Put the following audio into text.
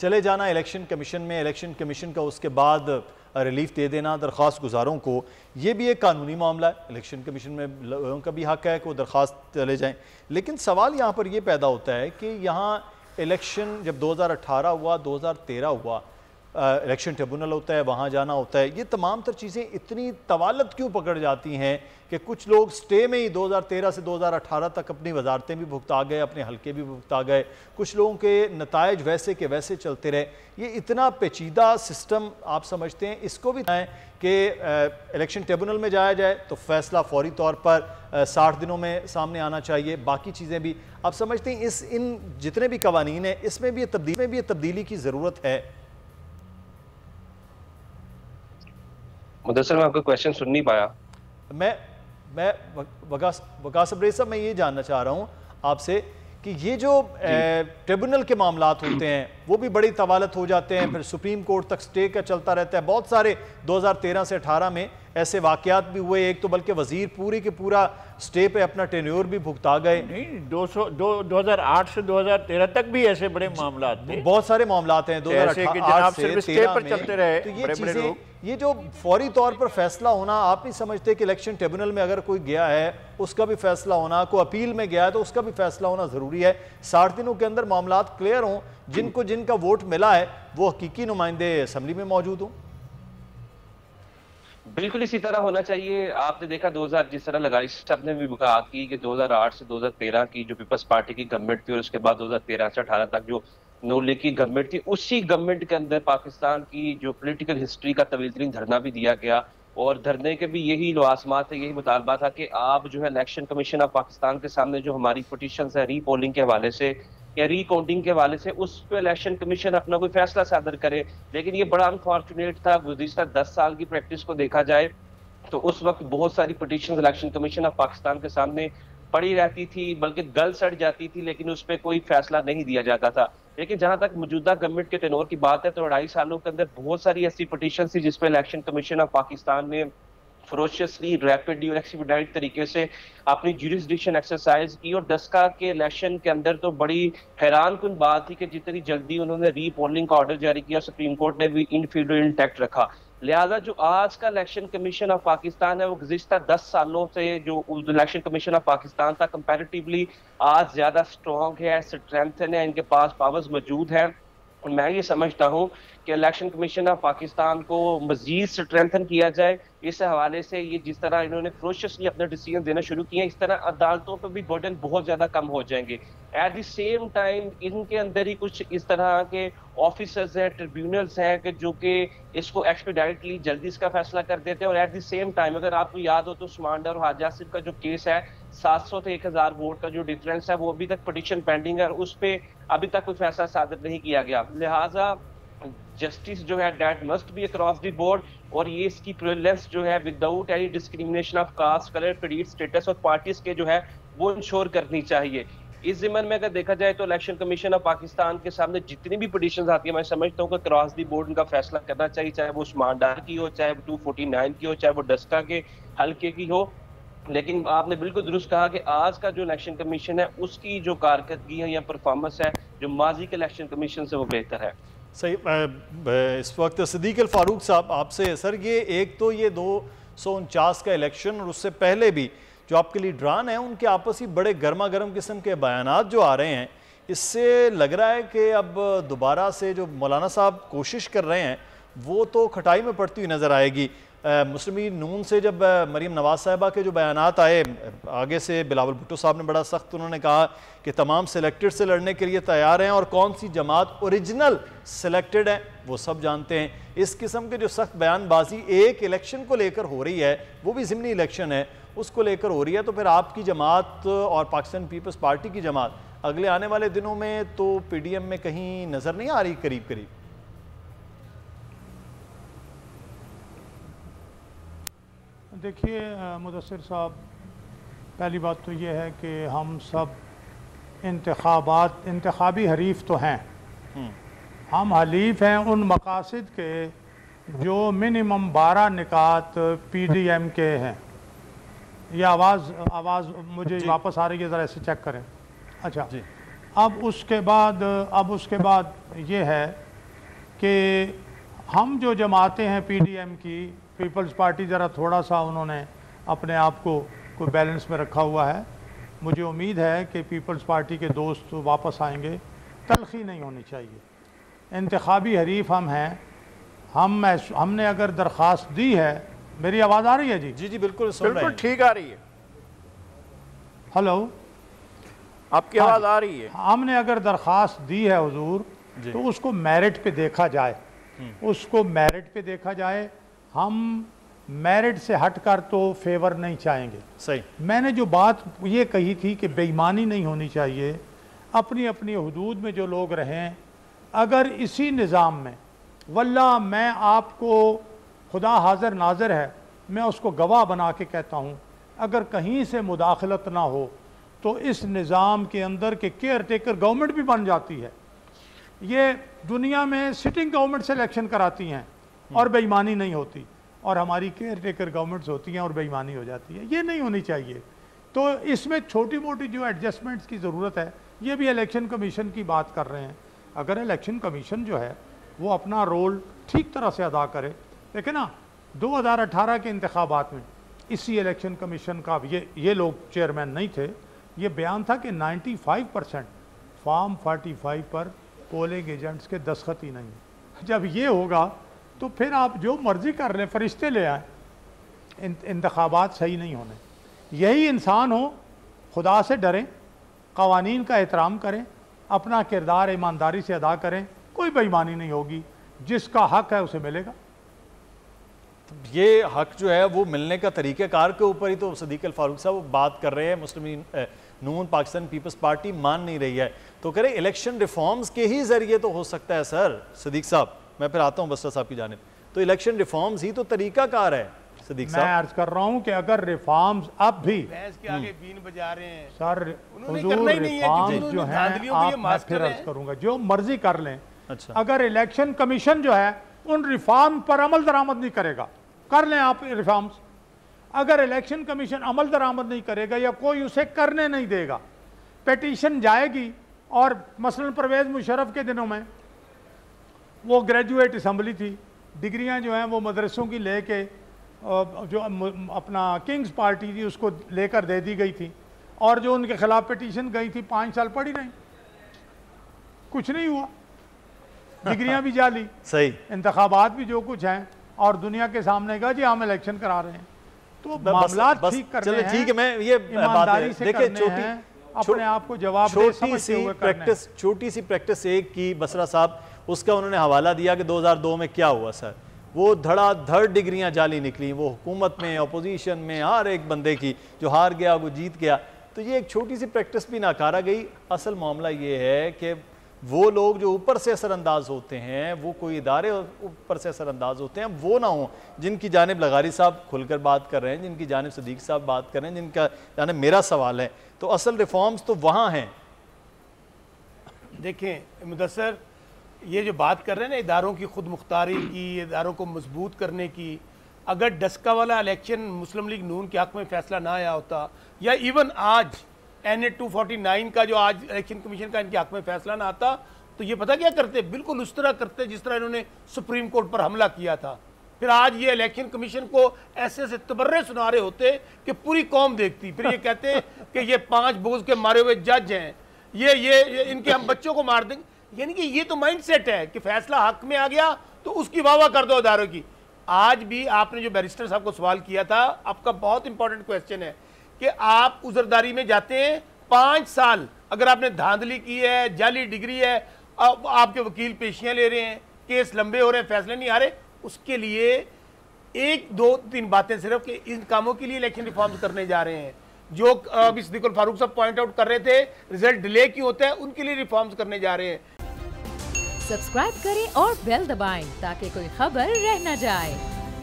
चले जाना election commission में, इलेक्शन कमीशन का उसके बाद रिलीफ दे देना दरख्वास्त गुजारों को, ये भी एक कानूनी मामला है। इलेक्शन कमीशन में लोगों का भी हक है कि वो दरख्वास्त चले जाएँ। लेकिन सवाल यहाँ पर यह पैदा होता है कि यहाँ इलेक्शन जब 2018 हुआ, 2013 हुआ, इलेक्शन ट्रिब्यूनल होता है, वहाँ जाना होता है, ये तमाम तर चीज़ें इतनी तवालत क्यों पकड़ जाती हैं कि कुछ लोग स्टे में ही 2013 से 2018 तक अपनी वजारतें भी भुगता गए, अपने हल्के भी भुगता गए, कुछ लोगों के नताइज वैसे के वैसे चलते रहे। ये इतना पेचीदा सिस्टम आप समझते हैं इसको भी कि इलेक्शन ट्रिब्यूनल में जाया जाए तो फैसला फौरी तौर पर 60 दिनों में सामने आना चाहिए, बाकी चीज़ें भी आप समझते हैं इन जितने भी कवानीन हैं इसमें भी तब्दीली की ज़रूरत है? मुदस्सिर, मैं आपका क्वेश्चन सुन नहीं पाया। मैं वकास अब्रेज़ साहब, मैं ये जानना चाह रहा हूँ आपसे कि ये जो ट्रिब्यूनल के मामलात होते हैं वो भी बड़ी तवालत हो जाते हैं, फिर सुप्रीम कोर्ट तक स्टे का चलता रहता है। बहुत सारे 2013 से 18 में ऐसे वाकयात भी हुए, एक तो बल्कि वजीर पूरी के पूरा स्टे पे अपना टेन्योर भी भुगता गए। नहीं, 2008 से 2013 तक भी ऐसे बड़े मामला थे, बहुत सारे मामलात हैं 2008 से स्टे पर चलते रहे। तो ये चीजें, ये जो फौरी तौर पर फैसला होना, आप नहीं समझते कि इलेक्शन ट्रिब्यूनल में अगर कोई गया है उसका भी फैसला होना, कोई अपील में गया है तो उसका भी फैसला होना जरूरी है। 60 दिनों के अंदर मामलात क्लियर हों, जिनको जिनका वोट मिला है वो हकीकी नुमाइंदे असेंबली में मौजूद हों। बिल्कुल इसी तरह होना चाहिए। आपने देखा 2000 जिस तरह लगाई साहब ने भी कहा कि 2008 से 2013 की जो पीपल्स पार्टी की गवर्नमेंट थी और उसके बाद 2013 से 18 तक जो नून लीग की गवर्नमेंट थी, उसी गवर्नमेंट के अंदर पाकिस्तान की जो पॉलिटिकल हिस्ट्री का तवील तरीन धरना भी दिया गया और धरने के भी यही लवासमात थे, यही मुतालबा था कि आप जो है इलेक्शन कमीशन ऑफ पाकिस्तान के सामने जो हमारी पिटीशन है रीपोलिंग के हवाले से या रिकाउंटिंग के हवाले से, उस पर इलेक्शन कमीशन अपना कोई फैसला सादर करे। लेकिन ये बड़ा अनफॉर्चुनेट था, गुज़िश्ता 10 साल की प्रैक्टिस को देखा जाए तो उस वक्त बहुत सारी petition election commission of Pakistan के सामने पड़ी रहती थी, बल्कि गल सड़ जाती थी, लेकिन उस पर कोई फैसला नहीं दिया जाता था। लेकिन जहां तक मौजूदा गवर्नमेंट के टेनोर की बात है तो 2.5 सालों के अंदर बहुत सारी ऐसी पिटीशन थी जिसपे इलेक्शन कमीशन ऑफ पाकिस्तान ने फरोशियसली, रैपिडली और एक्सपीडाइट तरीके से अपनी ज्यूरिसडिक्शन एक्सरसाइज की। और दस्का के इलेक्शन के अंदर तो बड़ी हैरान कुन बात थी कि जितनी जल्दी उन्होंने रीपोलिंग का ऑर्डर जारी किया, सुप्रीम कोर्ट ने भी इनफील्ड इंटैक्ट रखा। लिहाजा जो आज का इलेक्शन कमीशन ऑफ पाकिस्तान है वो गुज़िश्ता 10 सालों से जो इलेक्शन कमीशन ऑफ पाकिस्तान था कंपैरेटिवली आज ज्यादा स्ट्रॉन्ग है, स्ट्रेंथन है, इनके पास पावर्स मौजूद है। और मैं ये समझता हूँ कि इलेक्शन कमीशन ऑफ पाकिस्तान को मजीद स्ट्रेंथन किया जाए। इस हवाले से ये जिस तरह इन्होंने फ्रोशियसली अपने डिसीजन देना शुरू किए, इस तरह अदालतों पर भी बर्डन बहुत ज्यादा कम हो जाएंगे। एट द सेम टाइम इनके अंदर ही कुछ इस तरह के ऑफिसर्स हैं, ट्रिब्यूनल्स हैं कि जो कि इसको एक्सपीडाइटली जल्दी इसका फैसला कर देते हैं। और एट द सेम टाइम अगर आपको याद हो तो उस्मान डार और हाजी आसिफ का जो केस है, 700 से 1000 वोट का जो डिफरेंस है, वो अभी तक पिटीशन पेंडिंग है और उस पर अभी तक कोई फैसला सादर नहीं किया गया। लिहाजा जस्टिस जो है that must be across the board और ये इसकी प्रिविलेंस जो है without any discrimination of caste, colour, credit, status और पार्टीज के जो है वो इंश्योर करनी चाहिए। इस जिम्मन में अगर देखा जाए तो इलेक्शन कमीशन ऑफ पाकिस्तान के सामने जितनी भी पिटीशंस आती है, मैं समझता हूँ कि क्रॉस द बोर्ड उनका फैसला करना चाहिए, चाहे वो उस्मान डार की हो, चाहे वो 249 की हो, चाहे वो डस्का के हल्के की हो। लेकिन आपने बिल्कुल दुरुस्त कहा कि आज का जो इलेक्शन कमीशन है उसकी जो कारकर्दगी है या परफॉर्मेंस है जो माजी के इलेक्शन कमीशन से वो बेहतर है। सही। इस वक्त सिद्दीक अल फारूक साहब आपसे, सर ये एक तो ये 249 का इलेक्शन और उससे पहले भी जो आपके लीडरान हैं उनके आपस ही बड़े गर्मा गर्म किस्म के बयानात जो आ रहे हैं, इससे लग रहा है कि अब दोबारा से जो मौलाना साहब कोशिश कर रहे हैं वो तो खटाई में पड़ती हुई नज़र आएगी। मुस्लिम लीग नून से जब मरीम नवाज साहिबा के जो बयानात आए, आगे से बिलावल भुट्टो साहब ने बड़ा सख्त उन्होंने कहा कि तमाम सिलेक्टेड से लड़ने के लिए तैयार हैं और कौन सी जमात ओरिजिनल सिलेक्टेड है वो सब जानते हैं। इस किस्म के जो सख्त बयानबाजी एक इलेक्शन को लेकर हो रही है, वो भी ज़िमनी इलेक्शन है, उसको लेकर हो रही है, तो फिर आपकी जमात और पाकिस्तान पीपल्स पार्टी की जमात अगले आने वाले दिनों में तो PDM में कहीं नज़र नहीं आ रही करीब करीब? देखिए मुदस्सिर साहब, पहली बात तो ये है कि हम सब इंतखाबी हरीफ तो हैं, हम हलीफ हैं उन मकासद के जो मिनिमम 12 निकात PDM के हैं। ये आवाज़ मुझे वापस आ रही है, ज़रा इसे चेक करें। अच्छा जी। अब उसके बाद ये है कि हम जो जमातें हैं PDM की, पीपल्स पार्टी ज़रा थोड़ा सा उन्होंने अपने आप को कोई बैलेंस में रखा हुआ है। मुझे उम्मीद है कि पीपल्स पार्टी के दोस्त वापस आएंगे। तलखी नहीं होनी चाहिए। इंतखाबी हरीफ हम हैं। हमने अगर दरख्वास्त दी है, मेरी आवाज़ आ रही है जी? जी जी बिल्कुल सुन रहे बिल्कुल हैं। ठीक आ रही है, हेलो, आपकी आवाज़ आ रही है। हमने अगर दरख्वास्त दी है हुजूर, तो उसको मेरिट पे देखा जाए, उसको मेरिट पे देखा जाए। हम मेरिट से हटकर तो फेवर नहीं चाहेंगे। सही। मैंने जो बात ये कही थी कि बेईमानी नहीं होनी चाहिए, अपनी अपनी हुदूद में जो लोग रहें। अगर इसी निज़ाम में, वल्लाह मैं आपको, खुदा हाजिर नाजिर है, मैं उसको गवाह बना के कहता हूँ, अगर कहीं से मुदाखलत ना हो तो इस निज़ाम के अंदर के केयर टेकर गवर्नमेंट भी बन जाती है। ये दुनिया में सिटिंग गवर्नमेंट से इलेक्शन कराती हैं और बेईमानी नहीं होती, और हमारी केयर टेकर गवर्नमेंट्स होती हैं और बेईमानी हो जाती है। ये नहीं होनी चाहिए। तो इसमें छोटी मोटी जो एडजस्टमेंट्स की ज़रूरत है, ये भी इलेक्शन कमीशन की बात कर रहे हैं। अगर इलेक्शन कमीशन जो है वो अपना रोल ठीक तरह से अदा करे। देखिए ना, 2018 के इंतखाबात में इसी इलेक्शन कमीशन का ये लोग चेयरमैन नहीं थे, ये बयान था कि 95% फॉर्म 45 पर पोलिंग एजेंट्स के दस्तखत ही नहीं है। जब ये होगा तो फिर आप जो मर्जी कर लें, फरिश्ते ले आए, इंतखाबात सही नहीं होने। यही इंसान हो, खुदा से डरें, कवानीन का एहतराम करें, अपना किरदार ईमानदारी से अदा करें, कोई बेईमानी नहीं होगी, जिसका हक है उसे मिलेगा। ये हक जो है वो मिलने का तरीक़ाकार के ऊपर ही तो सदीक अल फारूक साहब बात कर रहे हैं। मुस्लिम नून पाकिस्तान पीपल्स पार्टी मान नहीं रही है, तो कह रहे इलेक्शन रिफॉर्म्स के ही ज़रिए तो हो सकता है। सर सदीक साहब, मैं फिर आता हूँ बसरा साहब की जानिब, तो इलेक्शन रिफॉर्म्स ही तो तरीक़ाकार है। सदीक साहब, मैं अर्ज कर रहा हूँ कि अगर रिफॉर्म्स अब भी भैंस के आगे बीन बजा रहे हैं सर, उन्होंने हुजूर, करना ही नहीं है, रिफॉर्म्स क्योंकि जो उन्होंने हैं, धांधलियों के लिए आप मैं मास्टर फिर अर्ज हैं। करूँगा, जो मर्जी कर लें। अच्छा, अगर इलेक्शन कमीशन जो है उन रिफॉर्म पर अमल दरामद नहीं करेगा, कर लें आप रिफॉर्म्स। अगर इलेक्शन कमीशन अमल दरामद नहीं करेगा या कोई उसे करने नहीं देगा, पिटीशन जाएगी। और मसलन परवेज़ मुशर्रफ के दिनों में वो ग्रेजुएट असम्बली थी, डिग्रियां जो हैं वो मदरसों की लेके जो अपना किंग्स पार्टी थी उसको लेकर दे दी गई थी, और जो उनके खिलाफ पिटीशन गई थी 5 साल पड़ी नहीं, कुछ नहीं हुआ, डिग्रियां भी जाली, सही, इंतखाबात भी जो कुछ हैं, और दुनिया के सामने कहा जी हम इलेक्शन करा रहे हैं। तो मामला ठीक करने हैं, ठीक है, मैं ये ईमानदारी से देखिए, करने हैं, अपने आप को जवाबदेह समझते हुए करना है। छोटी सी प्रैक्टिस एक की बसरा साहब, उसका उन्होंने हवाला दिया कि 2002 में क्या हुआ सर, वो धड़ाधड़ डिग्रियां जाली निकली, वो हुकूमत में, अपोजिशन में, हर एक बंदे की, जो हार गया वो जीत गया। तो ये एक छोटी सी प्रैक्टिस भी नाकारा गई। असल मामला ये है कि वो लोग जो ऊपर से असरअंदाज होते हैं, वो कोई इदारे ऊपर से असरअंदाज होते हैं, वो ना हो जिनकी जानिब लगारी साहब खुलकर बात कर रहे हैं, जिनकी जानिब सदीक साहब बात कर रहे हैं, जिनका यानी मेरा सवाल है। तो असल रिफॉर्म्स तो वहाँ हैं। देखें मुदस्सर, ये जो बात कर रहे हैं ना इदारों की खुद मुख्तारी की, इदारों को मजबूत करने की, अगर डस्का वाला इलेक्शन मुस्लिम लीग नून के हक में फैसला ना आया होता, या इवन आज NA 249 का जो आज इलेक्शन कमीशन का इनके हक में फैसला ना आता, तो ये पता क्या करते, बिल्कुल उस तरह करते जिस तरह इन्होंने सुप्रीम कोर्ट पर हमला किया था। फिर आज ये इलेक्शन कमीशन को ऐसे ऐसे तबर्रे सुना रहे होते कि पूरी कौम देखती, फिर ये कहते कि ये 5 बोझ के मारे हुए जज हैं, ये इनके हम बच्चों को मार देंगे। यानी कि ये तो माइंड सेट है कि फैसला हक में आ गया तो उसकी वाह कर दो इदारों की। आज भी आपने जो बैरिस्टर साहब को सवाल किया था, आपका बहुत इंपॉर्टेंट क्वेश्चन है कि आप उजरदारी में जाते हैं 5 साल, अगर आपने धांधली की है, जाली डिग्री है, आपके वकील पेशियां ले रहे हैं, केस लंबे हो रहे हैं, फैसले नहीं आ रहे, उसके लिए 1, 2, 3 बातें सिर्फ कि इन कामों के लिए इलेक्शन रिफॉर्म्स करने जा रहे हैं। जो अभी सदीक अल फारूक साहब पॉइंट आउट कर रहे थे, रिजल्ट डिले क्यों होता है, उनके लिए रिफॉर्म्स करने जा रहे हैं। सब्सक्राइब करें और बेल दबाएं ताकि कोई खबर रह न जाए।